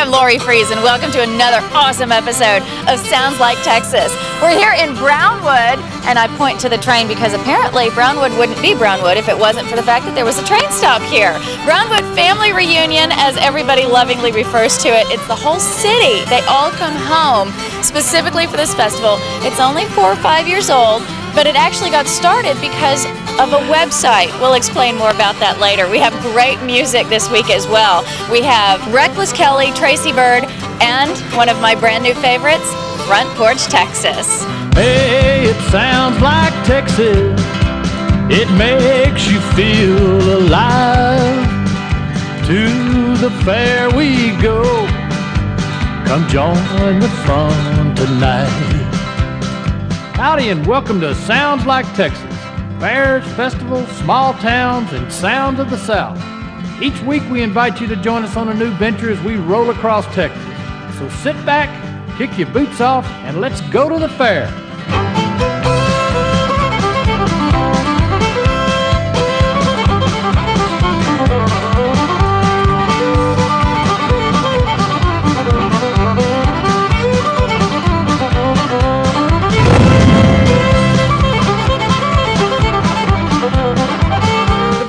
am Lori Fries, and welcome to another awesome episode of Sounds Like Texas. We're here in Brownwood, and I point to the train because apparently Brownwood wouldn't be Brownwood if it wasn't for the fact that there was a train stop here. Brownwood Family Reunion, as everybody lovingly refers to it. It's the whole city. They all come home specifically for this festival. It's only 4 or 5 years old, but it actually got started because of a website. We'll explain more about that later. We have great music this week as well. We have Reckless Kelly, Tracy Bird, and one of my brand new favorites, Front Porch Texas. Hey, it sounds like Texas. It makes you feel alive. To the fair we go. Come join the fun tonight. Howdy and welcome to Sounds Like Texas. Fairs, festivals, small towns, and sounds of the South. Each week we invite you to join us on a new venture as we roll across Texas. So sit back, kick your boots off, and let's go to the fair.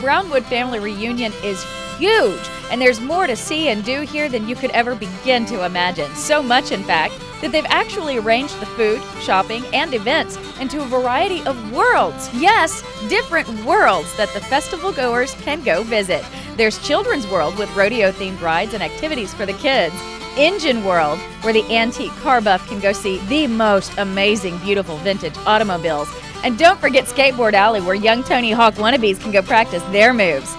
Brownwood Family Reunion is huge, and there's more to see and do here than you could ever begin to imagine. So much, in fact, that they've actually arranged the food, shopping, and events into a variety of worlds. Yes, different worlds that the festival goers can go visit. There's Children's World with rodeo-themed rides and activities for the kids. Engine World, where the antique car buff can go see the most amazing, beautiful vintage automobiles. And don't forget Skateboard Alley, where young Tony Hawk wannabes can go practice their moves.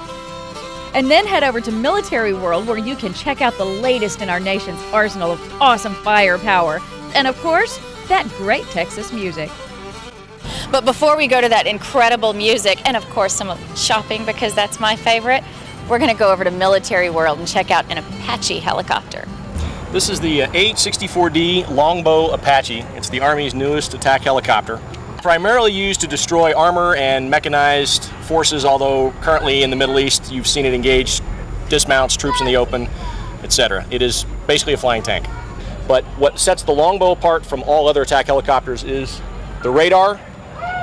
And then head over to Military World, where you can check out the latest in our nation's arsenal of awesome firepower. And of course, that great Texas music. But before we go to that incredible music, and of course some shopping, because that's my favorite, we're going to go over to Military World and check out an Apache helicopter. This is the AH-64D Longbow Apache. It's the Army's newest attack helicopter. Primarily used to destroy armor and mechanized forces, although currently in the Middle East you've seen it engage dismounts, troops in the open, etc. It is basically a flying tank. But what sets the Longbow apart from all other attack helicopters is the radar,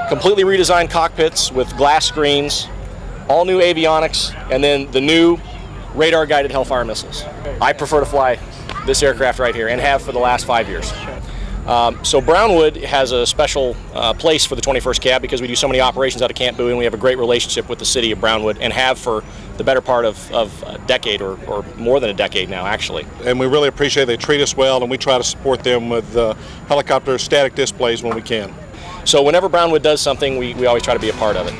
completely redesigned cockpits with glass screens, all new avionics, and then the new radar-guided Hellfire missiles. I prefer to fly this aircraft right here and have for the last 5 years. So Brownwood has a special place for the 21st Cab because we do so many operations out of Camp Bowie, and we have a great relationship with the city of Brownwood and have for the better part of a decade or more than a decade now, actually. And we really appreciate they treat us well, and we try to support them with helicopter static displays when we can. So whenever Brownwood does something, we always try to be a part of it.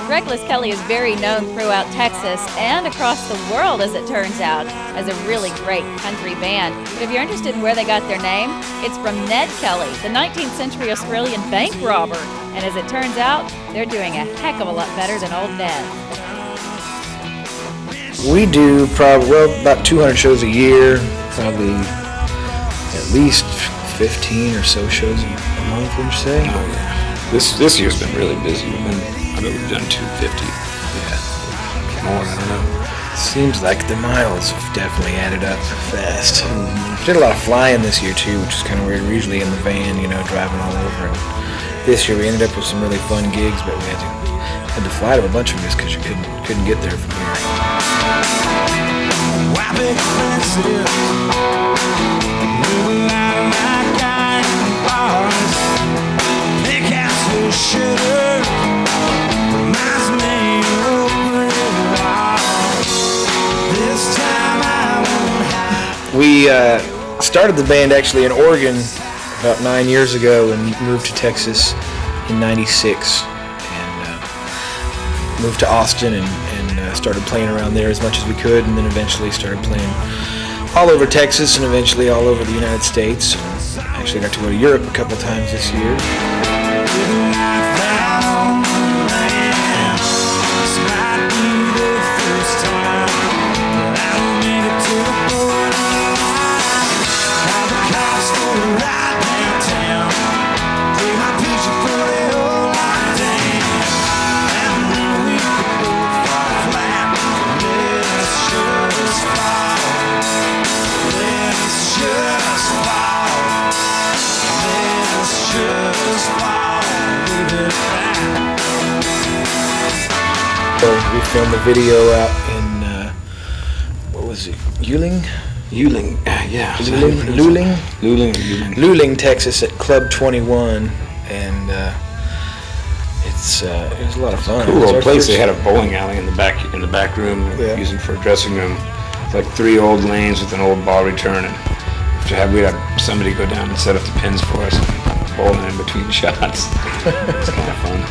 Reckless Kelly is very known throughout Texas and across the world, as it turns out, as a really great country band. But if you're interested in where they got their name, it's from Ned Kelly, the 19th century Australian bank robber. And as it turns out, they're doing a heck of a lot better than old Ned. We do probably about 200 shows a year, probably at least 15 or so shows a month, would you say? Oh yeah. This year's been really busy. We've done 250. Yeah. More, I don't know. Seems like the miles have definitely added up fast. Did a lot of flying this year too, which is kind of weird. We're usually in the van, you know, driving all over. And this year we ended up with some really fun gigs, but we had to fly to a bunch of them just because you couldn't get there from here. We started the band actually in Oregon about 9 years ago and moved to Texas in '96 and moved to Austin and started playing around there as much as we could, and then eventually started playing all over Texas and eventually all over the United States. And actually got to go to Europe a couple times this year. filmed the video out in, what was it, Yuling, yeah. Luling, Texas at Club 21, and it was a lot of fun. Cool old place. They had a bowling alley in the back room, using for a dressing room. It's like 3 old lanes with an old ball return, and we'd have somebody go down and set up the pins for us, bowling in between shots. It's kind of fun.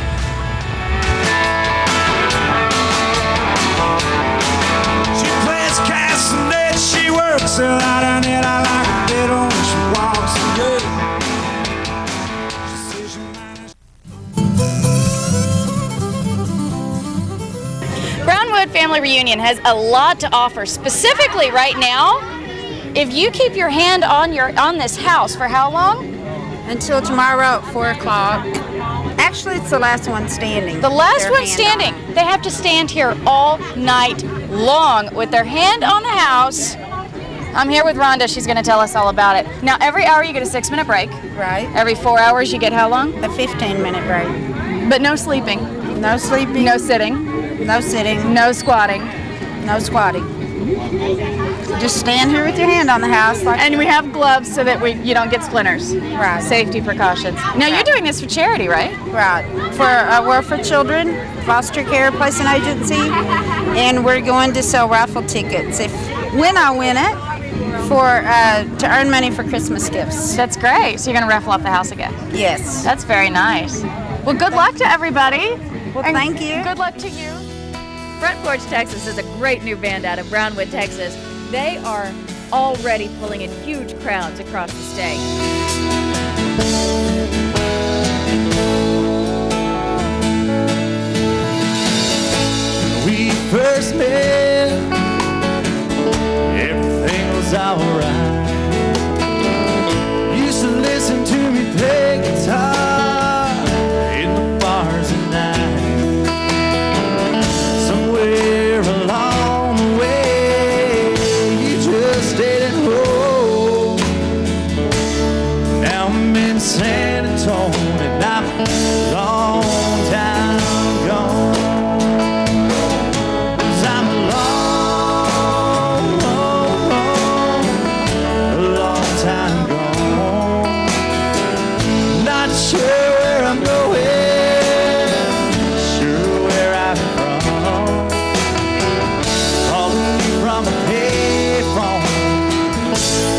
She plays castanets, she works a lot on it. I like a bit on when she walks away. Brownwood Family Reunion has a lot to offer. Specifically right now, if you keep your hand on this house for how long? Until tomorrow at 4 o'clock. Actually, it's the last one standing. The last one standing. They have to stand here all night long with their hand on the house. I'm here with Rhonda. She's going to tell us all about it. Now, every hour you get a 6-minute break. Right. Every 4 hours you get how long? A 15-minute break. But no sleeping. No sleeping. No sitting. No sitting. No squatting. No squatting. Just stand here with your hand on the house. And we have gloves so that you don't get splinters. Right. Safety precautions. Now, you're doing this for charity, right? Right. We're for children, foster care placement agency, and we're going to sell raffle tickets. When I win it, to earn money for Christmas gifts. That's great. So you're going to raffle off the house again? Yes. That's very nice. Well, good luck to everybody. Well, thank you. Good luck to you. Front Porch Texas is a great new band out of Brownwood, Texas. They are already pulling in huge crowds across the state. We first met, everything was alright. Used to listen to me play guitar in the bars at night. Somewhere along the way, you just stayed at home. Now I'm in San Antonio, and I'm a long time gone. 'Cause I'm a long time gone. Not sure where I'm going, sure where I'm from. Calling you from a payphone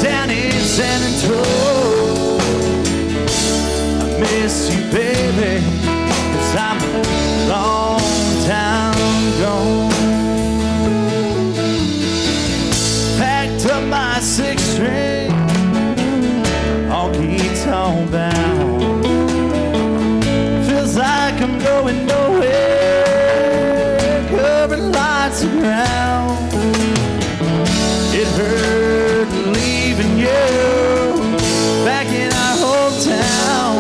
down in San Antonio. I miss you, baby, 'cause I'm a long time gone. Packed up my 6-string, all guitar bound. Feels like I'm going nowhere, covering lots of ground. It hurt leaving you back in our hometown.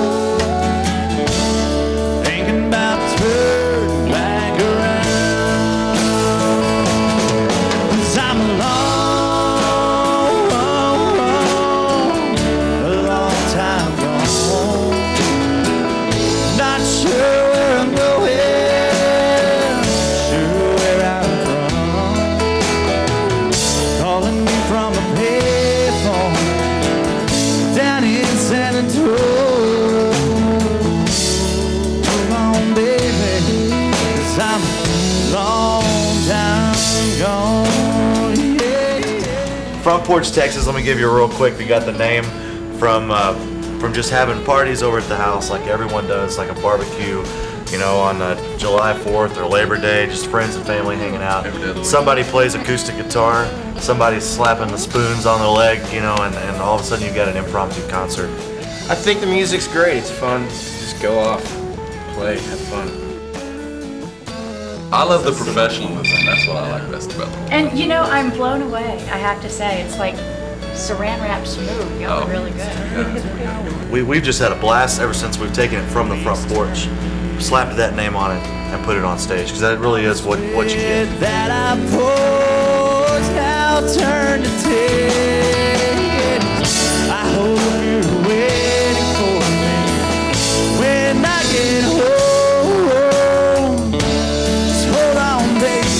Thinking about turning back around. 'Cause I'm a long time gone. Not sure where I'm going, sure where I'm from. Calling me from a payphone down in San Antonio. Come on, baby, 'cause I'm a long time gone. Yeah. Front Porch Texas, let me give you a real quick. We got the name from just having parties over at the house like everyone does, like a barbecue, you know, on July 4th or Labor Day, just friends and family hanging out. Somebody plays acoustic guitar, somebody's slapping the spoons on their leg, you know, and all of a sudden you've got an impromptu concert. I think the music's great. It's fun. Just go off, play, have fun. I love the professionalism. That's what I like best about them. And you know, I'm blown away, I have to say. It's like saran wrap smooth. Y'all are really good. We've just had a blast ever since we've taken it from the front porch, slapped that name on it, and put it on stage, because that really is what you get. That I poured out turn to tears. I hope you're waiting for me when I get home. Just hold on, baby.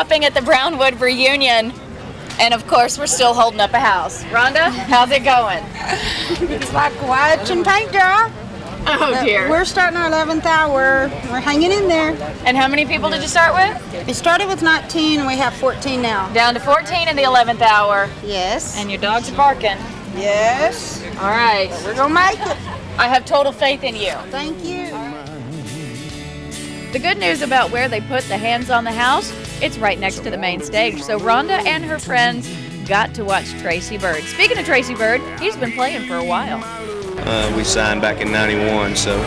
shopping at the Brownwood reunion, and of course we're still holding up a house. Rhonda, how's it going? It's like watching paint dry. Oh dear. We're starting our 11th hour. We're hanging in there. And how many people did you start with? We started with 19 and we have 14 now. Down to 14 in the 11th hour. Yes. And your dog's barking. Yes. All right. We're going to make it. I have total faith in you. Thank you. The good news about where they put the Hands on the House, it's right next to the main stage. So Rhonda and her friends got to watch Tracy Byrd. Speaking of Tracy Byrd, he's been playing for a while. We signed back in '91, so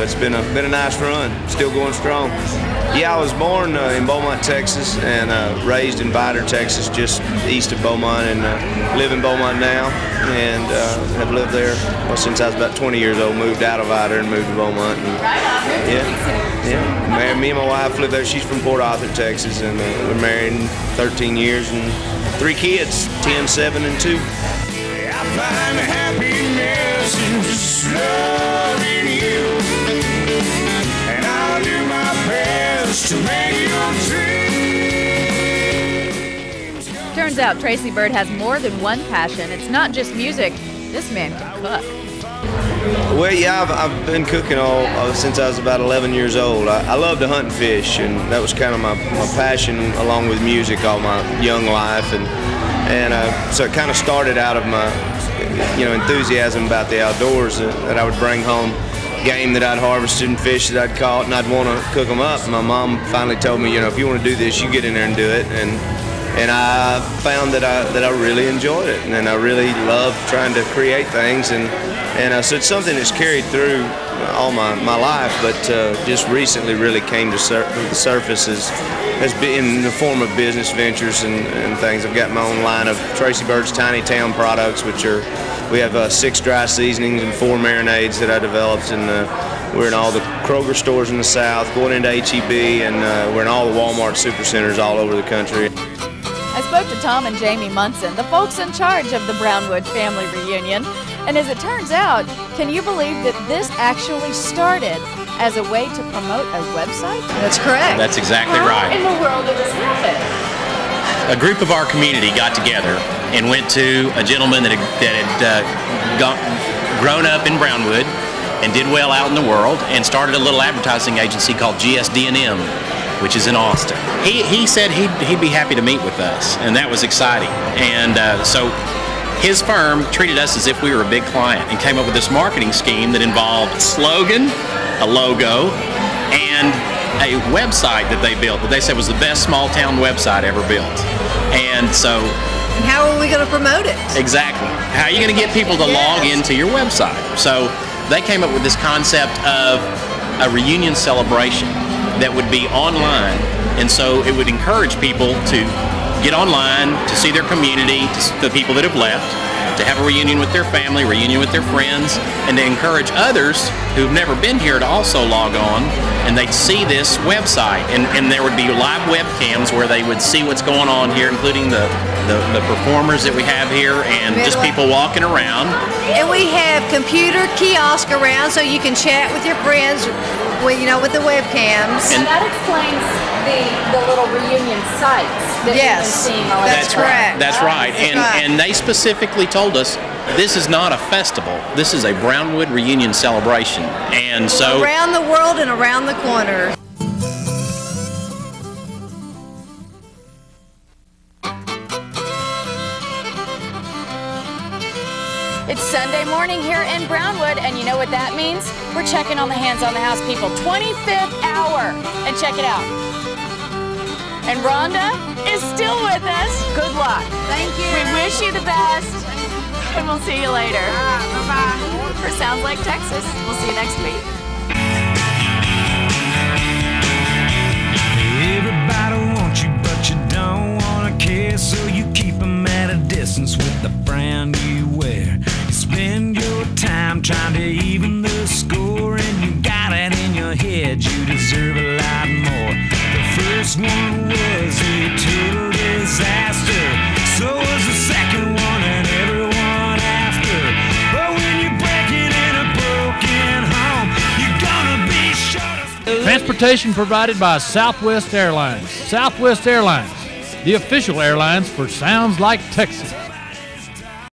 it's been a nice run. Still going strong. Yeah, I was born in Beaumont, Texas, and raised in Vidor, Texas, just east of Beaumont, and live in Beaumont now, and have lived there since I was about 20 years old. Moved out of Vidor and moved to Beaumont. And, yeah. Me and my wife live there. She's from Port Arthur, Texas, and we're married 13 years and 3 kids, 10, 7, and 2. I find happiness in just loving you, and I'll do my best to make your dreams. Turns out Tracy Byrd has more than one passion. It's not just music. This man can cook. Well, yeah, I've been cooking since I was about 11 years old. I love to hunt and fish, and that was kind of my passion, along with music, all my young life, and so it kind of started out of my enthusiasm about the outdoors, that I would bring home game that I'd harvested and fish that I'd caught, and I'd want to cook them up. And my mom finally told me, if you want to do this, you get in there and do it. And I found that I really enjoyed it, and I really loved trying to create things, and so it's something that's carried through all my life, but just recently really came to the surface has been in the form of business ventures and things. I've got my own line of Tracy Byrd's Tiny Town products, we have 6 dry seasonings and 4 marinades that I developed, and we're in all the Kroger stores in the South, going into H-E-B, and we're in all the Walmart supercenters all over the country. I spoke to Tom and Jamie Munson, the folks in charge of the Brownwood family reunion. And as it turns out, can you believe that this actually started as a way to promote a website? That's correct. That's exactly right. How in the world did this happen? A group of our community got together and went to a gentleman that had grown up in Brownwood and did well out in the world, and started a little advertising agency called GSD&M, which is in Austin. He said he'd be happy to meet with us, and that was exciting. And so his firm treated us as if we were a big client and came up with this marketing scheme that involved a slogan, a logo, and a website that they built that they said was the best small town website ever built. And so... And how are we going to promote it? Exactly. How are you going to get people to log into your website? So they came up with this concept of a reunion celebration that would be online, and so it would encourage people to get online, to see their community, the people that have left, to have a reunion with their family, reunion with their friends, and to encourage others who've never been here to also log on, and they'd see this website, and there would be live webcams where they would see what's going on here, including the performers that we have here, and just people walking around. And we have computer kiosk around so you can chat with your friends, with the webcams. And that explains the little reunion sites that we've been seeing all over. That's correct. That's right. And they specifically told us this is not a festival. This is a Brownwood reunion celebration. And so around the world and around the corner. It's Sunday morning here in Brownwood, and you know what that means? We're checking on the Hands on the House people. 25th hour. And check it out. And Rhonda is still with us. Good luck. Thank you. We wish you the best. And we'll see you later. Bye-bye. For Sounds Like Texas. We'll see you next week. Everybody wants you, but you don't want to care, so you keep them at a distance with the frown you wear. You spend your time trying to even the score, and you got it in your head you deserve a lot more. The first one was a total disaster, so was the second one and everyone after. But when you're breaking in a broken home, you're gonna be sure to... Transportation provided by Southwest Airlines. Southwest Airlines, the official airlines for Sounds Like Texas.